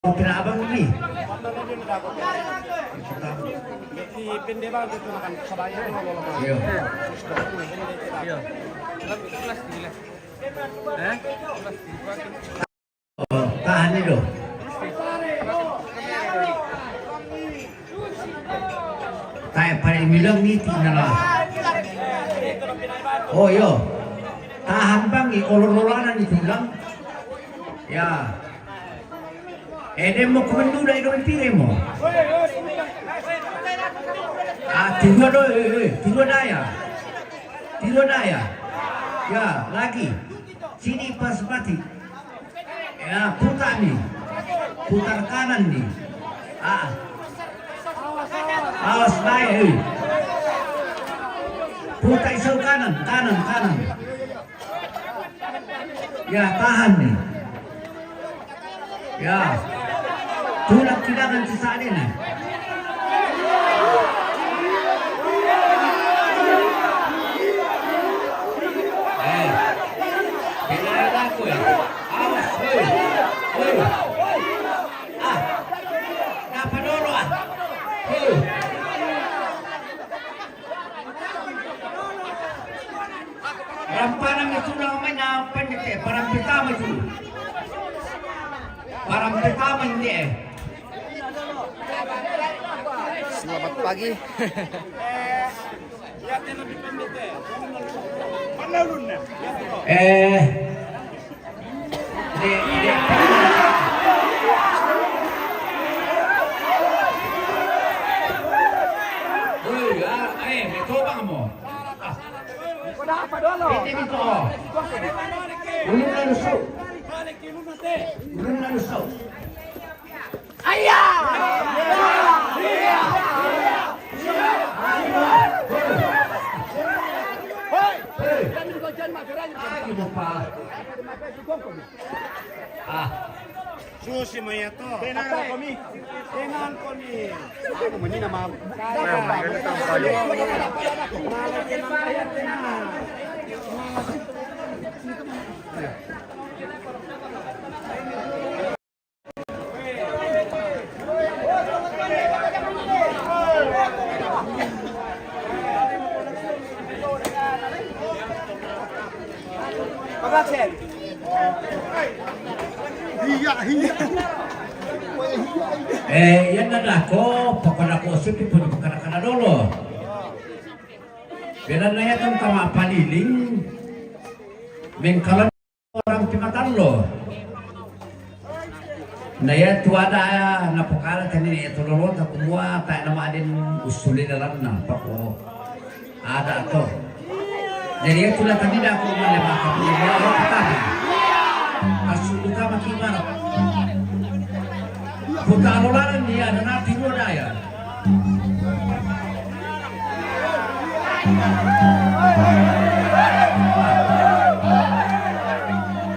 Pinaabang ni. Dipindi bang dito nakan kabayan mo lolo mo. Iyo. Iyo. Oh, tahan ni do. Tayo pa rin milang ni tinala. Oh, yo. Tahan bang iololoranan ni tilang. Ya. Mo kumendula ito ang tire mo. Tiga daya. Tiga daya. Ya, lagi. Sini pas mati. Ya, putar nih. Putar kanan nih. Awas naik. Putar isu kanan. Ya, tahan nih. Ya. Tulak kilangan sisa nih. Rampanang itu namanya apa nih? Parang pertama itu. Parang pertama ini. Selamat pagi. Susi mo ito. Tenan komi. Ako man ni na ma. Pabaksen. Yan na ako, papanakosip ito, pagkakana dolo. Bila na yan ang kamapaniling, mengkalan orang pimatanlo. Na yan, tuwada na pokala kanina ito lolo, takumua, tayo naman din usulin na lang na, pako, ada ito. Jadi ito na kanina ako malimaka, pinagawa ko patabi. Asulo ka makimarap. Putalolan niya na natin mo daya.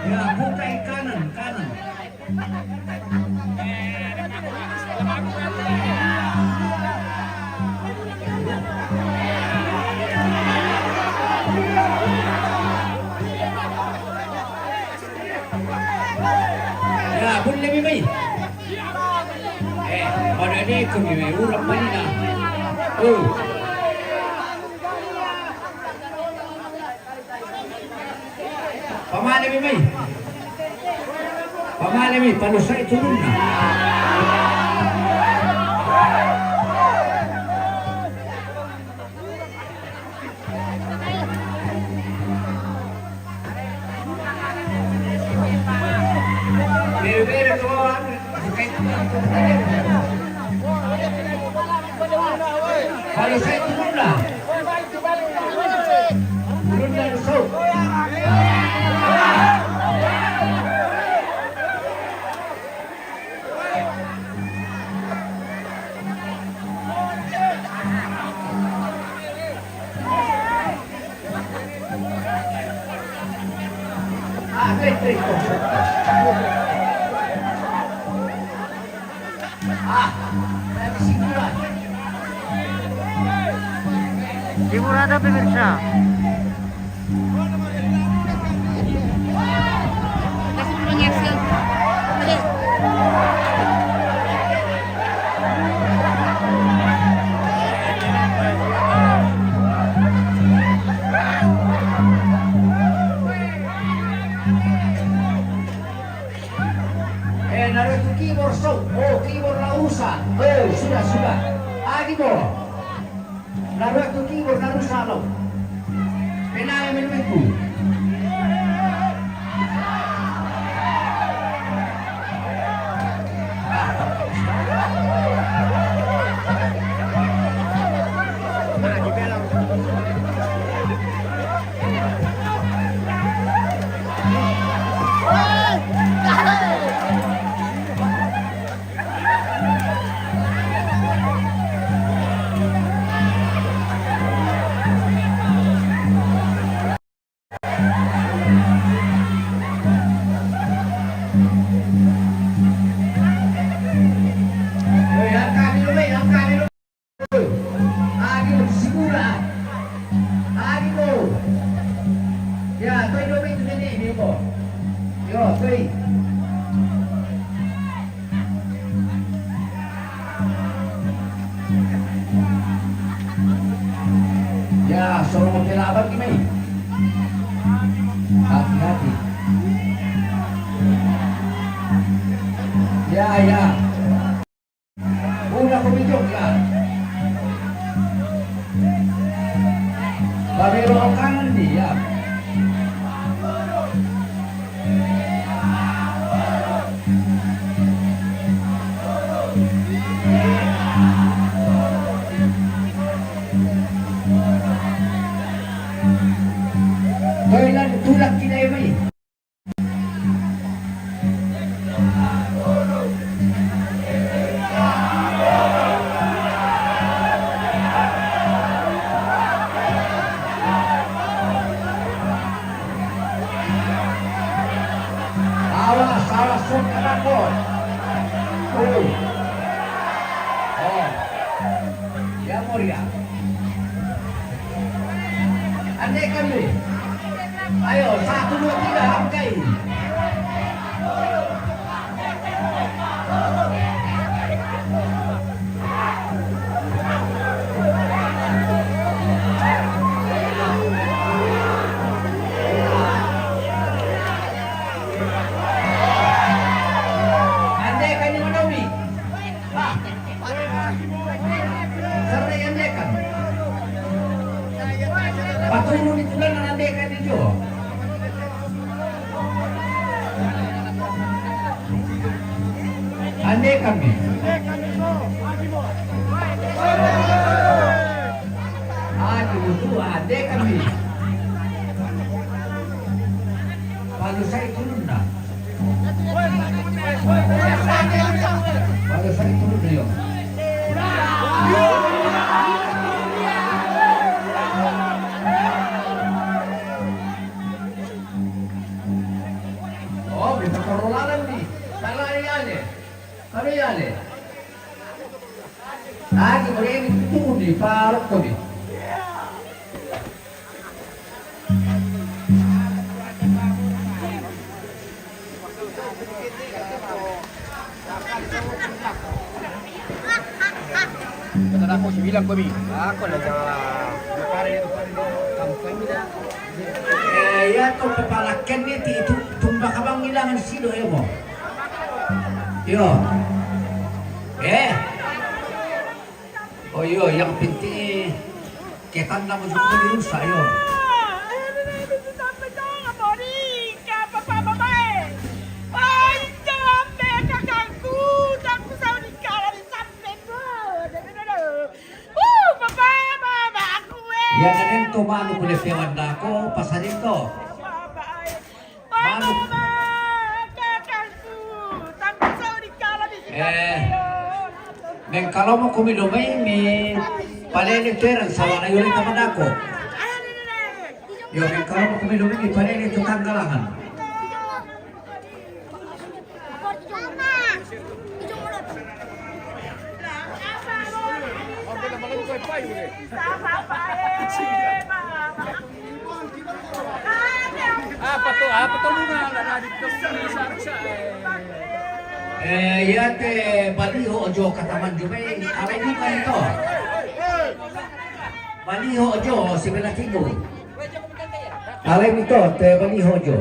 Ya, putay kanan. Ya, boleh lebih baik. Pada ni kami urap mana na? Pamali mi, palusay turun na. Bere ko kalau saya turun lah. Turun dari show. Sigurado pemirsa. Kasih menyaksikan. itu keyboard so. Oh, keyboard lausan. Oh, sudah. Agi mo. Laro itu keyboard lausan lo. Penaya menuiku. Ya, suruh mobil abang gimana? Hati-hati. Ya. Udah kebijok ya. Babero kanan dia. Kailan tulak kinay may. Awas sun kanan ko. Oh. Ya Moria. Andai kami. Ayo, 1, 2, 3, angkai. Andai kan yang mana Umi? Serai andai kan? Patulun itu lah andai kan itu. Andai kami. Itu andai kami. Kalau saya turun dah. Kalau saya turun dia. Oh, bisa kerolalan nih. Salah ini. Ano yan eh? Lagi mo rin ito di parok ko di. Kata ako si bilang ko bi. Ako lang sa pare kampung nila. Ya to papalakyan ni itu tumba ka bang ilangan sino mo? Yo. Oh yo, yang penting kita na mo juga di rusa yo. Ya nanen to mano ko lepewan na ako pasarin to. Mano men kalau mau kumilumay may paliliteran sa wana yun naman ako. Yo, men kalau mau kumilumay may palilito tanggalangan. Patulungan na dito sa Yate baliho ojo kataman jumay aray di ka ito. Baliho ojo si Belatigo. Aray ito te baliho ojo.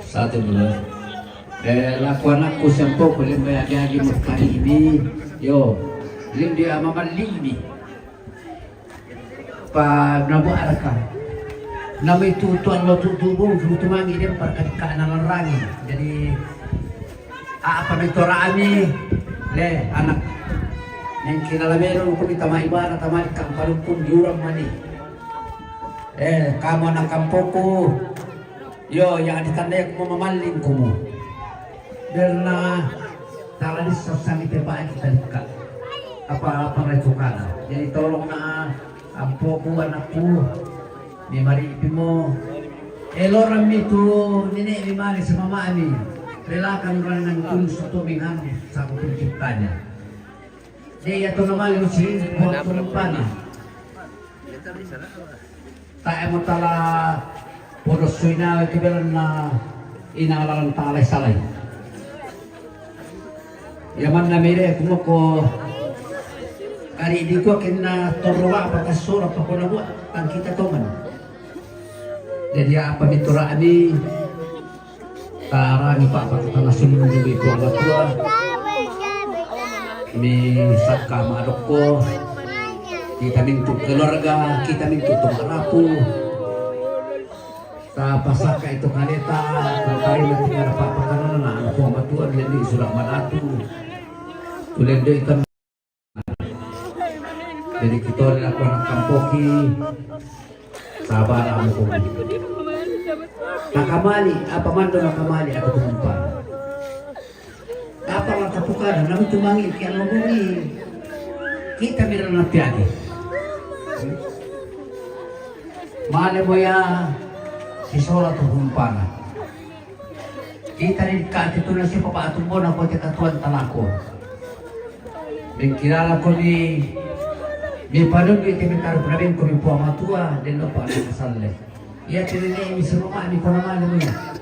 Satu dulu. Lakuan aku sempo boleh bayagi mukari ini. Yo, lim dia mamali ini. Pa nabu araka. Nama itu tuan lo tubuh tu mangi dia perkataan rangi. Jadi apa itu rami le anak yang kinalamero ko itama ibara tamali kang palukun diurang mani. Kamu anak kampoko. Yo, yang ditandai aku memaling kamu. Karena tala di sosang itu baik kita dekat. Apa recukana. Jadi tolong na ampoku anakku. Di mari ipimo. Eloram itu nenek limari sama mami. Relakan orang yang tulus untuk menghan sa penciptanya. Dia itu namanya muslim buat penumpana. Tak emo tala bodos suina itu bilang na inalalan talay salay. Yaman na mire kumoko kari di ko kina torwa pa kasura pa kunabu ang kita toman. Jadi apa bituraan ni tarang ipa kita langsung menjadi keluarga tua mi sakka madoko kita mintu keluarga kita mintu tumarapu sa pasaka itu kaneta kali nanti ada apa kanan anak tua tua dia di sudah manatu tulen dia ikan. Jadi kita aku anak kampoki sabar aku nakamali apa mando nakamali aku tumpan apa lang kapukaran namin tumangin kaya mabungi kita meron na piyagi mali mo ya si Sora tuhumpana kita rin ito na si papaatumbon ako at katuan talako kilala ko ni panon ko itimikaro pa namin kung yung po ang matua din no pa ang kasalle iya tinini mismo ka ni ko naman mo yan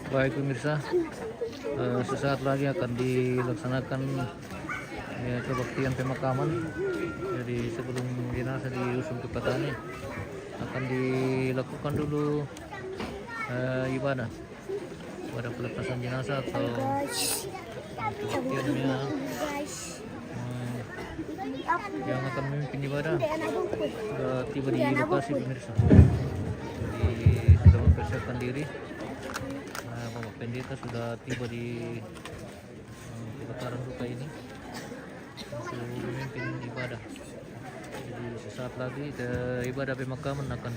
Baik pemirsa, sesaat lagi akan dilaksanakan kebaktian pemakaman. Jadi sebelum jenazah diusung ke petani akan dilakukan dulu ibadah pelepasan jenazah atau kebaktiannya yang akan memimpin ibadah sudah tiba di lokasi pemirsa. Jadi sudah mempersiapkan diri. Bapak Pendeta sudah tiba di kebakaran duka ini untuk memimpin ibadah. Jadi sesaat lagi ibadah pemakaman akan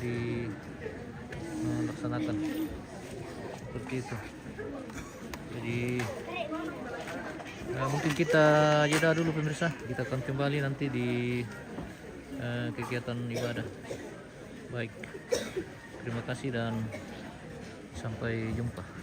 dilaksanakan seperti itu. Jadi mungkin kita jeda dulu pemirsa, kita akan kembali nanti di kegiatan ibadah. Baik, terima kasih dan sampai jumpa.